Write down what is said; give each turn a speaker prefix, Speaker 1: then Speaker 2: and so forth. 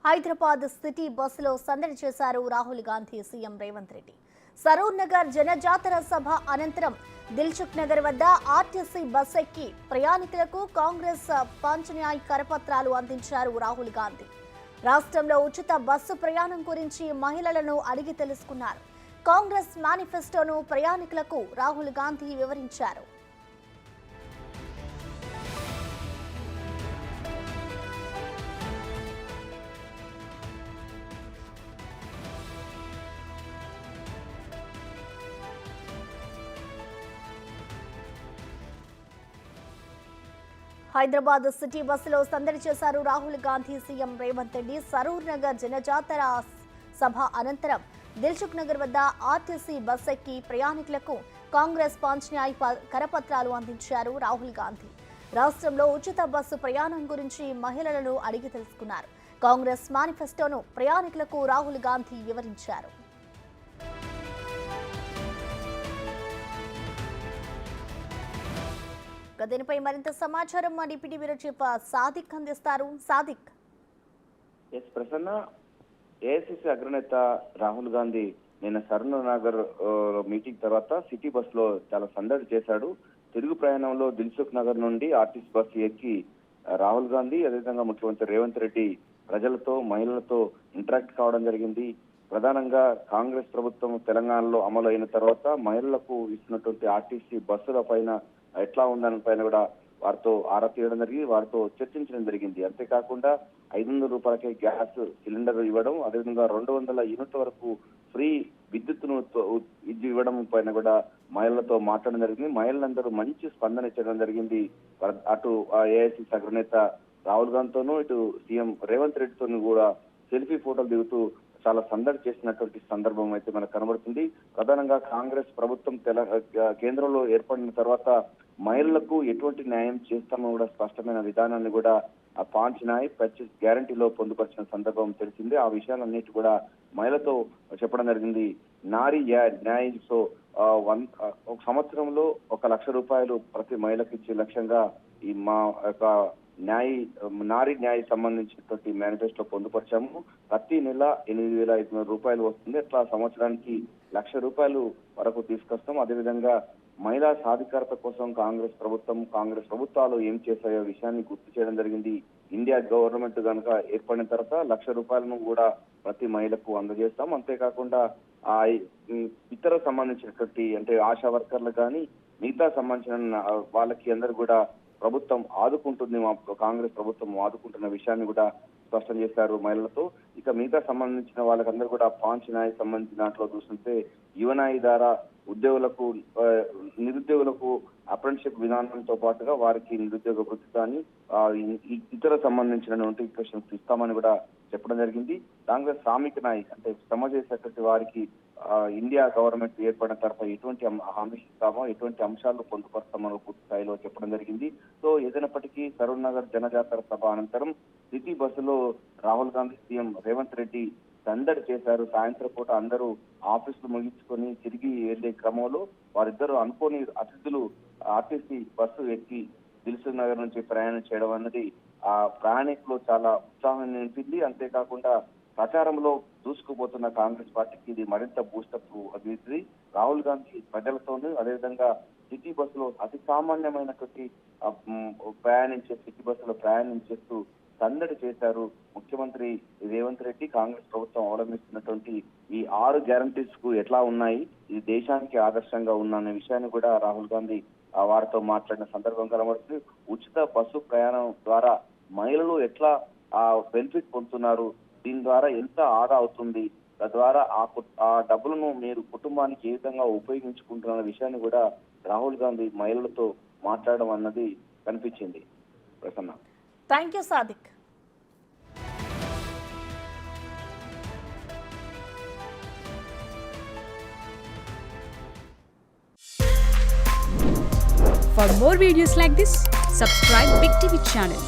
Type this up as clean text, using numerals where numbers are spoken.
Speaker 1: Hyderabad city బస్సులో సందడి చేశారు రాహుల్ గాంధీ సీఎం రేవంత్ రెడ్డి. సరూర్ నగర్ జనజాతర సభ అనంతరం దిల్సుఖ్ నగర్ వద్ద ఆర్టీసీ బస్ ఎక్కి ప్రయాణికులకు కాంగ్రెస్ పంచన్యాయ్ కరపత్రాలు అందించారు రాహుల్ గాంధీ. రాష్ట్రంలో ఉచిత బస్సు ప్రయాణం గురించి మహిళలను అడిగి తెలుసుకున్నారు. కాంగ్రెస్ మేనిఫెస్టోను ప్రయాణికులకు రాహుల్ గాంధీ వివరించారు. హైదరాబాద్ సిటీ బస్సులో సందడి చేశారు రాహుల్ గాంధీ సీఎం రేవంత్ రెడ్డి. సరూర్ నగర్ జనజాతర సభ అనంతరం దిల్సుఖ్ నగర్ వద్ద ఆర్టీసీ బస్ ఎక్కి ప్రయాణికులకు కాంగ్రెస్ పంచన్యాయ్ కరపత్రాలు అందించారు రాహుల్ గాంధీ. రాష్ట్రంలో ఉచిత బస్సు ప్రయాణం గురించి మహిళలను అడిగి తెలుసుకున్నారు. కాంగ్రెస్ మేనిఫెస్టోను ప్రయాణికులకు రాహుల్ గాంధీ వివరించారు. దీనిపై మరింత సమాచారం మా డిప్యూటీ బ్యూరో చీఫ్ సాదిక్ అందిస్తారు. సాదిక్.
Speaker 2: ప్రసన్న, ఏఐసిసి అగ్రనేత రాహుల్ గాంధీ నిన్న సరూర్ నగర్ మీటింగ్ తర్వాత సిటీ బస్ లో చాలా సందడి చేశాడు. తిరుగు ప్రయాణంలో దిల్సుఖ్ నగర్ నుండి ఆర్టీసీ బస్సు ఎక్కి రాహుల్ గాంధీ అదేవిధంగా ముఖ్యమంత్రి రేవంత్ రెడ్డి ప్రజలతో మహిళలతో ఇంటరాక్ట్ కావడం జరిగింది. ప్రధానంగా కాంగ్రెస్ ప్రభుత్వం తెలంగాణలో అమలు అయిన తర్వాత మహిళలకు ఇస్తున్నటువంటి ఆర్టీసీ బస్సుల పైన ఎట్లా ఉందని పైన కూడా వారితో ఆరా తీయడం జరిగింది, వారితో చర్చించడం జరిగింది. అంతేకాకుండా 500 రూపాయలకే గ్యాస్ సిలిండర్ ఇవ్వడం, అదేవిధంగా 200 యూనిట్ల వరకు ఫ్రీ విద్యుత్తును ఇవ్వడం పైన కూడా మహిళలతో మాట్లాడడం జరిగింది. మహిళలందరూ మంచి స్పందన ఇచ్చడం జరిగింది. అటు ఏఐసిసి అగ్రనేత రాహుల్ గాంధీతోనూ ఇటు సీఎం రేవంత్ రెడ్డితోనూ కూడా సెల్ఫీ ఫోటోలు దిగుతూ చాలా సందడి చేసినటువంటి సందర్భం అయితే మనకు కనబడుతుంది. ప్రధానంగా కాంగ్రెస్ ప్రభుత్వం కేంద్రంలో ఏర్పడిన తర్వాత మహిళలకు ఎటువంటి న్యాయం చేస్తామో కూడా స్పష్టమైన విధానాన్ని కూడా ఆ పంచన్యాయ్ పర్చేస్ గ్యారంటీలో పొందుపరిచిన సందర్భం తెలిసింది. ఆ విషయాలన్నిటి కూడా మహిళతో చెప్పడం జరిగింది. నారీ న్యాయ్ సో ఒక సంవత్సరంలో 1 లక్ష రూపాయలు ప్రతి మహిళకు ఇచ్చే లక్ష్యంగా ఈ మా యొక్క నారీ న్యాయ సంబంధించినటువంటి మేనిఫెస్టో పొందుపరిచాము. ప్రతి నెల 8,500 రూపాయలు వస్తుంది. అట్లా సంవత్సరానికి 1 లక్ష రూపాయలు వరకు తీసుకొస్తాం. అదేవిధంగా మహిళా సాధికారత కోసం కాంగ్రెస్ ప్రభుత్వాలు ఏం చేశాయో విషయాన్ని గుర్తు చేయడం జరిగింది. ఇండియా గవర్నమెంట్ కనుక ఏర్పడిన తర్వాత 1 లక్ష రూపాయలను కూడా ప్రతి మహిళకు అందజేస్తాం. అంతేకాకుండా ఆ ఇతర సంబంధించినటువంటి అంటే ఆశా వర్కర్లు కానీ మిగతా సంబంధించిన వాళ్ళకి అందరు కూడా ప్రభుత్వం ఆదుకుంటుంది, మా కాంగ్రెస్ ప్రభుత్వం ఆదుకుంటున్న విషయాన్ని కూడా స్పష్టం చేశారు మహిళలతో. ఇక మిగతా సంబంధించిన వాళ్ళకందరూ కూడా పంచన్యాయ్ సంబంధించిన దాంట్లో చూస్తుంటే యువనాయి ద్వారా నిరుద్యోగులకు అప్రెంటిషిప్ విధానంతో పాటుగా వారికి నిరుద్యోగ వృత్తి కానీ ఇతర సంబంధించిన నోటిఫికేషన్స్ ఇస్తామని కూడా చెప్పడం జరిగింది. కాంగ్రెస్ శ్రామిక నాయక్ అంటే శ్రమ చేసేటువంటి వారికి ఇండియా గవర్నమెంట్ ఏర్పడిన తర్వాత ఎటువంటి హామీ ఇస్తామో ఎటువంటి అంశాలు పొందుపరుస్తామో పూర్తి స్థాయిలో చెప్పడం జరిగింది. సో ఏదైనప్పటికీ సరూర్ నగర్ జనజాతర సభ అనంతరం సిటీ బస్సులో రాహుల్ గాంధీ సీఎం రేవంత్ రెడ్డి సందడి చేశారు. సాయంత్రం పూట అందరూ ఆఫీసులు ముగించుకొని తిరిగి వెళ్లే క్రమంలో వారిద్దరు అనుకోని అతిథులు ఆర్టీసీ బస్సు ఎక్కి దిల్సుఖ్ నగర్ నుంచి ప్రయాణం చేయడం అన్నది ఆ ప్రయాణికులు చాలా ఉత్సాహం నింపింది. అంతేకాకుండా ప్రచారంలో దూసుకుపోతున్న కాంగ్రెస్ పార్టీకి ఇది మరింత బూస్టప్ అందించింది. రాహుల్ గాంధీ ప్రజలతోనూ అదేవిధంగా సిటీ బస్సులో అతి సామాన్యమైనటువంటి సిటీ బస్సులో ప్రయాణించేస్తూ సందడి చేశారు. ముఖ్యమంత్రి రేవంత్ రెడ్డి కాంగ్రెస్ ప్రభుత్వం అవలంబిస్తున్నటువంటి ఈ 6 గ్యారంటీస్ కు ఎట్లా ఉన్నాయి, ఇది దేశానికి ఆదర్శంగా ఉన్న విషయాన్ని కూడా రాహుల్ గాంధీ వారితో మాట్లాడిన సందర్భం కనబడుతుంది. ఉచిత బస్సు ప్రయాణం ద్వారా మహిళలు ఎట్లా బెనిఫిట్ పొందుతున్నారు, దీని ద్వారా ఎంత ఆదా అవుతుంది, తద్వారా ఆ డబ్బులను మీరు కుటుంబానికి ఏ విధంగా ఉపయోగించుకుంటున్న విషయాన్ని కూడా రాహుల్ గాంధీ మహిళలతో మాట్లాడడం అన్నది కనిపించింది. Prasanna.
Speaker 1: Thank you Sadiq.
Speaker 3: For more videos like this, subscribe Big TV channel.